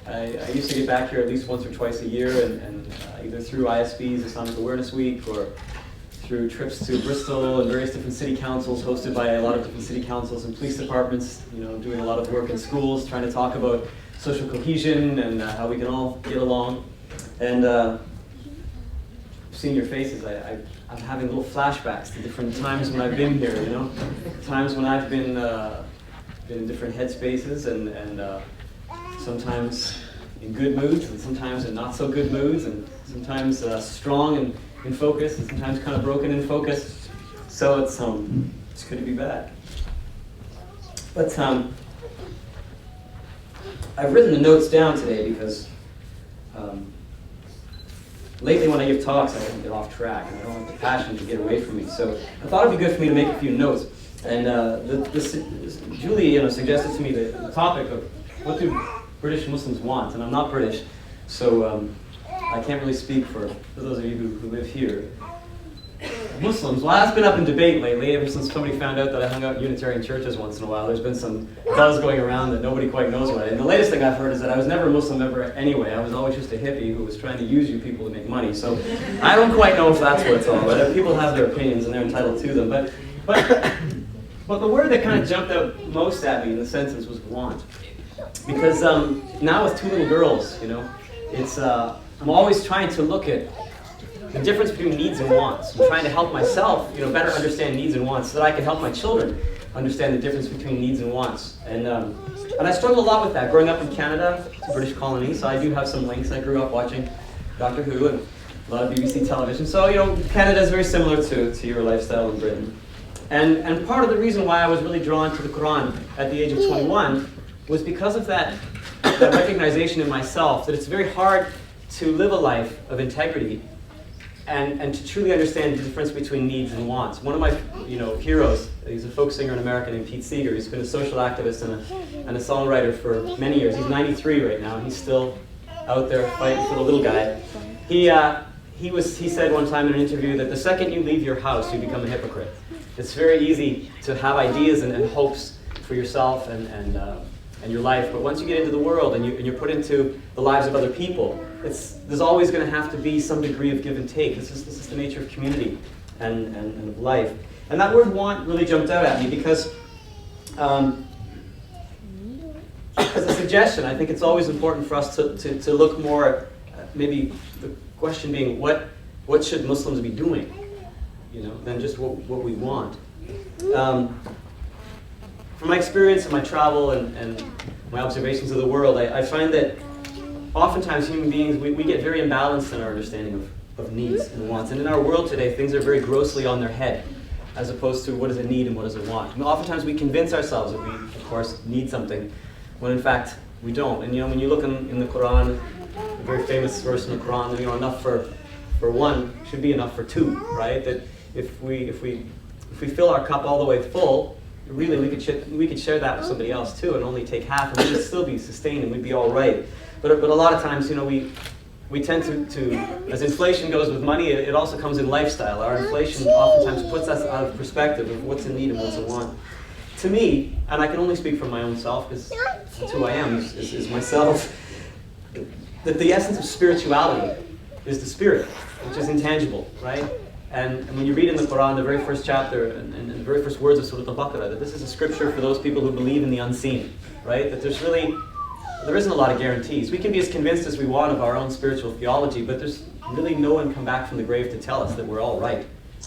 I used to get back here at least once or twice a year, and either through ISB's Islamic Awareness Week or through trips to Bristol and various different city councils hosted by a lot of different city councils and police departments, doing a lot of work in schools, trying to talk about social cohesion and how we can all get along. And seeing your faces, I'm having little flashbacks to different times when I've been here, times when I've been in different headspaces and sometimes in good moods and sometimes in not so good moods and sometimes strong and in focus and sometimes kind of broken in focus. So it's good to be back. But I've written the notes down today because lately when I give talks I can get off track and I don't have the passion to get away from me. So I thought it'd be good for me to make a few notes. And Julie suggested to me the topic of what do British Muslims want, and I'm not British, so I can't really speak for those of you who live here. Muslims, well, that's been up in debate lately, ever since somebody found out that I hung out in Unitarian churches once in a while. There's been some buzz going around that nobody quite knows what. And the latest thing I've heard is that I was never a Muslim ever anyway. I was always just a hippie who was trying to use you people to make money. So I don't quite know if that's what it's all about. People have their opinions and they're entitled to them. But the word that kind of jumped out most at me in the sentence was want. Because now with two little girls, it's I'm always trying to look at the difference between needs and wants. I'm trying to help myself, better understand needs and wants so that I can help my children understand the difference between needs and wants. And I struggle a lot with that. Growing up in Canada, it's a British colony, so I do have some links. I grew up watching Doctor Who and a lot of BBC television. So, Canada is very similar to your lifestyle in Britain. And part of the reason why I was really drawn to the Quran at the age of 21 was because of that recognition in myself that it's very hard to live a life of integrity and to truly understand the difference between needs and wants. One of my heroes, he's a folk singer in America named Pete Seeger. He's been a social activist and a songwriter for many years. He's 93 right now, and he's still out there fighting for the little guy. He said one time in an interview that the second you leave your house, you become a hypocrite. It's very easy to have ideas and hopes for yourself and your life, but once you get into the world and you're put into the lives of other people, there's always going to have to be some degree of give and take. This is the nature of community and of life. And that word want really jumped out at me because as a suggestion, I think it's always important for us to look more at maybe the question being what should Muslims be doing, than just what we want. From my experience and my travel and my observations of the world, I find that oftentimes human beings, we get very imbalanced in our understanding of needs and wants. And in our world today, things are very grossly on their head, as opposed to what is a need and what is a want. And oftentimes we convince ourselves that we, of course, need something, when in fact we don't. And when you look in the Quran, a very famous verse in the Quran, enough for one should be enough for two, right? That if we fill our cup all the way full, really we could share that with somebody else too and only take half and we would still be sustained and we'd be all right. But a lot of times, we tend to, as inflation goes with money, it also comes in lifestyle. Our inflation oftentimes puts us out of perspective of what's a need and what's a want. To me, and I can only speak for my own self because that's who I am, is myself, that the essence of spirituality is the spirit, which is intangible, right? And when you read in the Quran, the very first chapter and the very first words of Surah Al-Baqarah, that this is a scripture for those people who believe in the unseen, right? That there isn't a lot of guarantees. We can be as convinced as we want of our own spiritual theology, but there's really no one come back from the grave to tell us that we're all right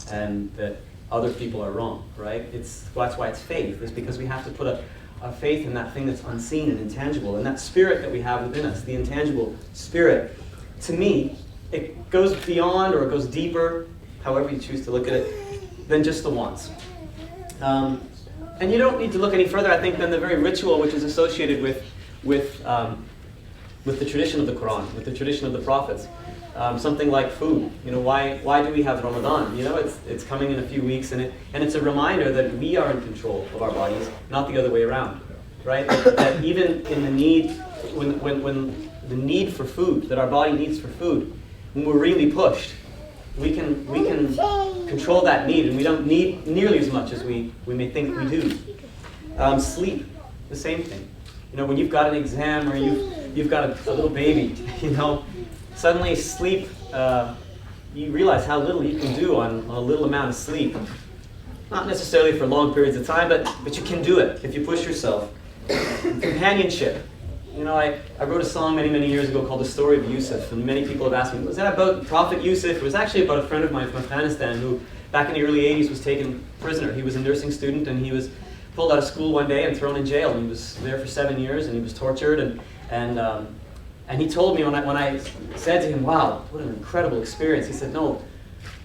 and that other people are wrong, right? That's why it's faith, is because we have to put a faith in that thing that's unseen and intangible, and that spirit that we have within us, the intangible spirit. To me, it goes beyond or it goes deeper, however you choose to look at it, than just the wants. And you don't need to look any further, I think, than the very ritual which is associated with the tradition of the Quran, with the tradition of the prophets. Something like food. Why do we have Ramadan? It's coming in a few weeks, and it's a reminder that we are in control of our bodies, not the other way around, right? That even in the need, when the need for food, that our body needs for food, when we're really pushed, we can control that need, and we don't need nearly as much as we may think we do. Sleep, the same thing. when you've got an exam or you've got a little baby, suddenly sleep, you realize how little you can do on a little amount of sleep. Not necessarily for long periods of time, but you can do it if you push yourself. Companionship. I wrote a song many, many years ago called The Story of Yusuf, and many people have asked me, was that about Prophet Yusuf? It was actually about a friend of mine from Afghanistan who, back in the early 80s, was taken prisoner. He was a nursing student, and he was pulled out of school one day and thrown in jail. And he was there for 7 years, and he was tortured. And he told me when I said to him, "Wow, what an incredible experience," he said, "No,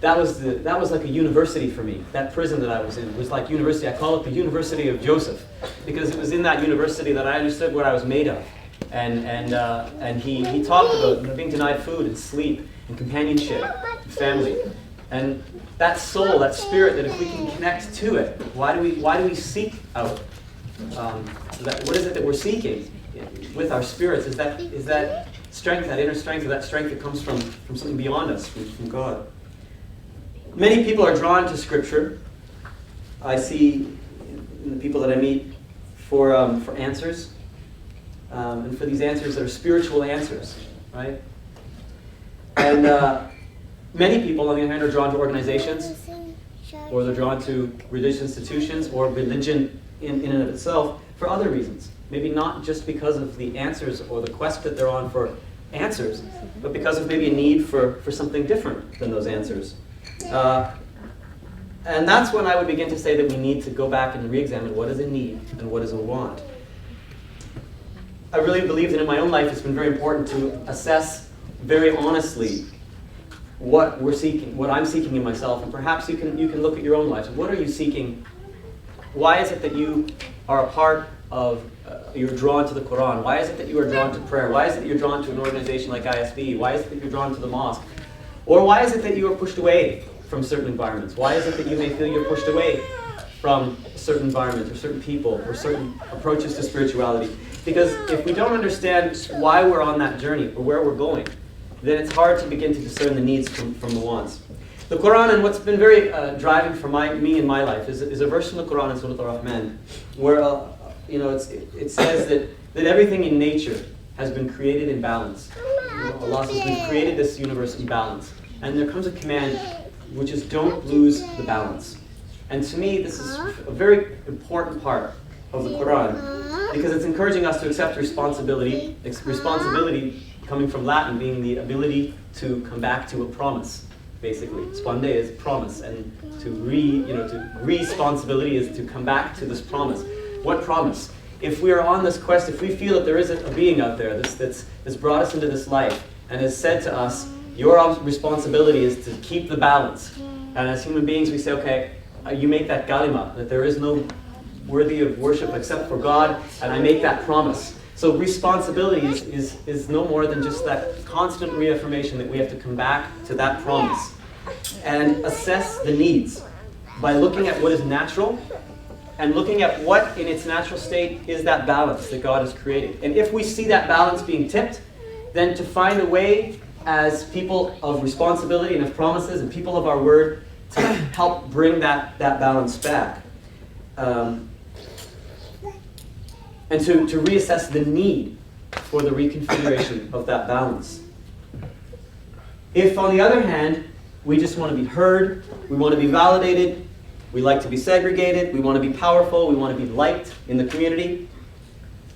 that was like a university for me. That prison that I was in was like university. I call it the University of Joseph, because it was in that university that I understood what I was made of." And he talked about being denied food and sleep and companionship, and family, and that soul, that spirit. That if we can connect to it, why do we seek out? What is it that we're seeking with our spirits? Is that strength, that inner strength, or that strength that comes from something beyond us, from God? Many people are drawn to Scripture. I see in the people that I meet for answers, and for these answers that are spiritual answers, right? And many people, on the other hand, are drawn to organizations, or they're drawn to religious institutions, or religion in and of itself for other reasons. Maybe not just because of the answers or the quest that they're on for answers, but because of maybe a need for something different than those answers. And that's when I would begin to say that we need to go back and re-examine what is a need and what is a want. I really believe that in my own life it's been very important to assess very honestly what we're seeking, what I'm seeking in myself, and perhaps you can look at your own lives. What are you seeking? Why is it that you are a part of, you're drawn to the Quran? Why is it that you are drawn to prayer? Why is it that you're drawn to an organization like ISB? Why is it that you're drawn to the mosque? Or why is it that you are pushed away from certain environments? Why is it that you may feel you're pushed away from a certain environment, or certain people, or certain approaches to spirituality? Because if we don't understand why we're on that journey, or where we're going, then it's hard to begin to discern the needs from the wants. The Quran, and what's been very driving for me in my life, is a verse from the Quran in Surah Al-Rahman, where it says that everything in nature has been created in balance. Allah says we've created this universe in balance. And there comes a command, which is don't lose the balance. And to me, this is a very important part of the Quran, because it's encouraging us to accept responsibility. Responsibility coming from Latin, being the ability to come back to a promise, basically. Sponde is promise, and responsibility is to come back to this promise. What promise? If we are on this quest, if we feel that there is a being out there that's brought us into this life and has said to us, your responsibility is to keep the balance. And as human beings, we say, okay, you make that kalima, that there is no worthy of worship except for God, and I make that promise. So responsibility is no more than just that constant reaffirmation that we have to come back to that promise and assess the needs by looking at what is natural and looking at what in its natural state is that balance that God has created. And if we see that balance being tipped, then to find a way as people of responsibility and of promises and people of our word to help bring that balance back. And to reassess the need for the reconfiguration of that balance. If, on the other hand, we just want to be heard, we want to be validated, we like to be segregated, we want to be powerful, we want to be liked in the community,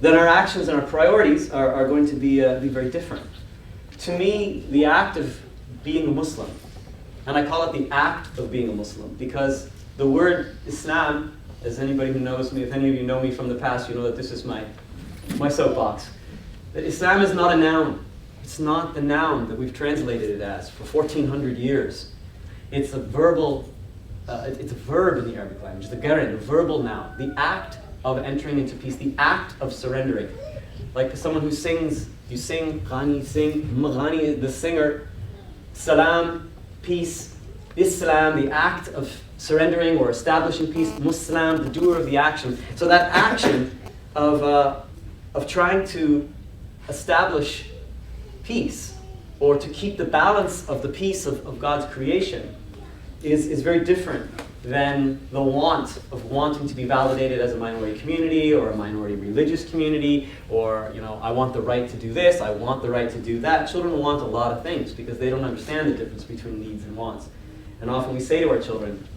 then our actions and our priorities are going to be very different. To me, the act of being a Muslim, and I call it the act of being a Muslim, because the word Islam, as anybody who knows me, if any of you know me from the past, you know that this is my soapbox. That Islam is not a noun. It's not the noun that we've translated it as for 1,400 years. It's a verbal, it's a verb in the Arabic language, the garin, the verbal noun, the act of entering into peace, the act of surrendering. Like someone who sings, you sing, ghani, sing, ghani, the singer, salam, peace, Islam, the act of surrendering or establishing peace, Muslim, the doer of the action. So that action of trying to establish peace, or to keep the balance of the peace of God's creation, is very different than the want of wanting to be validated as a minority community or a minority religious community, or, you know, I want the right to do this, I want the right to do that. Children want a lot of things because they don't understand the difference between needs and wants. And often we say to our children,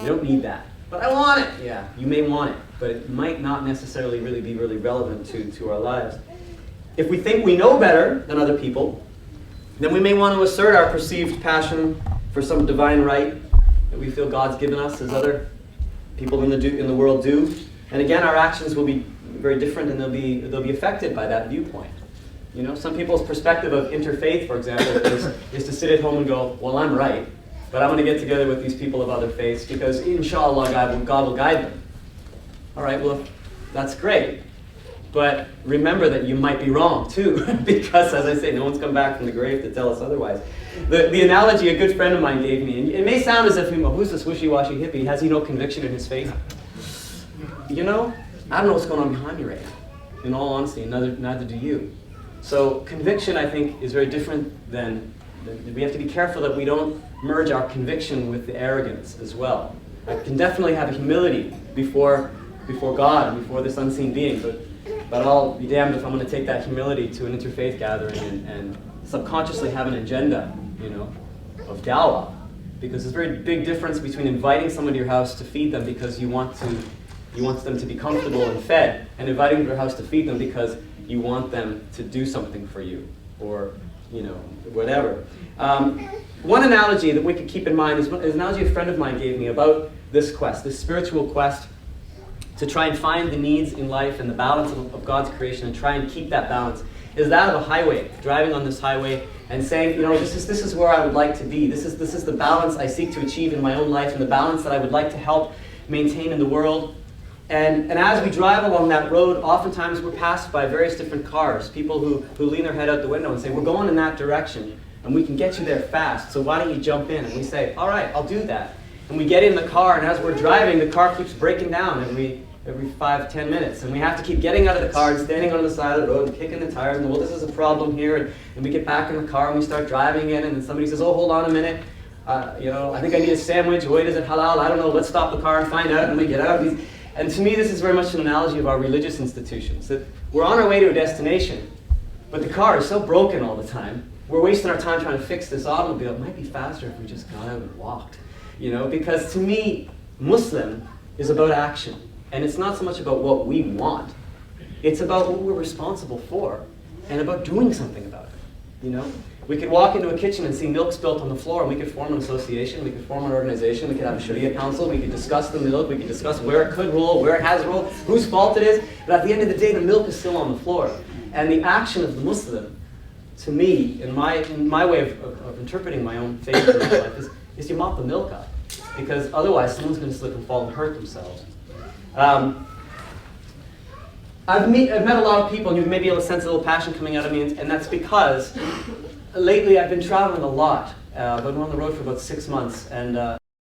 you don't need that, but I want it. Yeah, you may want it, but it might not necessarily really be really relevant to our lives. If we think we know better than other people, then we may want to assert our perceived passion for some divine right that we feel God's given us as other people in the world do. And again, our actions will be very different, and they'll be affected by that viewpoint. You know, some people's perspective of interfaith, for example, is to sit at home and go, well, I'm right, but I'm going to get together with these people of other faiths because inshallah God will guide them. All right, well, that's great. But remember that you might be wrong too, because as I say, no one's come back from the grave to tell us otherwise. The analogy a good friend of mine gave me, and it may sound as if, who's this wishy-washy hippie? Has he no conviction in his faith? You know, I don't know what's going on behind me right now. In all honesty, neither do you. So conviction, I think, is very different than we have to be careful that we don't merge our conviction with the arrogance as well. I can definitely have a humility before God and before this unseen being, but I'll be damned if I'm going to take that humility to an interfaith gathering and subconsciously have an agenda, you know, of dawah. Because there's a very big difference between inviting someone to your house to feed them because you want them to be comfortable and fed, and inviting them to your house to feed them because you want them to do something for you, or, you know, whatever. One analogy that we could keep in mind is an analogy a friend of mine gave me about this quest, this spiritual quest to try and find the needs in life and the balance of God's creation and try and keep that balance, is that of a highway, driving on this highway and saying, you know, this is where I would like to be. This is the balance I seek to achieve in my own life and the balance that I would like to help maintain in the world. And as we drive along that road, oftentimes we're passed by various different cars, people who lean their head out the window and say, we're going in that direction and we can get you there fast, so why don't you jump in? And we say, all right, I'll do that. And we get in the car, and as we're driving, the car keeps breaking down every 5-10 minutes. And we have to keep getting out of the car and standing on the side of the road and kicking the tires. And, well, this is a problem here. And we get back in the car and we start driving in. And then somebody says, oh, hold on a minute. You know, I think I need a sandwich. Wait, is it halal? I don't know. Let's stop the car and find out. And we get out of these. And to me, this is very much an analogy of our religious institutions. That we're on our way to a destination, but the car is so broken all the time. We're wasting our time trying to fix this automobile. It might be faster if we just got out and walked. You know, because to me, Muslim is about action. And it's not so much about what we want. It's about what we're responsible for and about doing something about it. You know, we could walk into a kitchen and see milk spilt on the floor, and we could form an association, we could form an organization, we could have a Sharia council, we could discuss the milk, we could discuss where it could roll, where it has rolled, whose fault it is. But at the end of the day, the milk is still on the floor. And the action of the Muslim, to me, in my way of interpreting my own faith in my life, is you mop the milk up. Because otherwise, someone's going to slip and fall and hurt themselves. I've met a lot of people, and you may be able to sense a little passion coming out of me, and that's because lately I've been traveling a lot. I've been on the road for about 6 months, and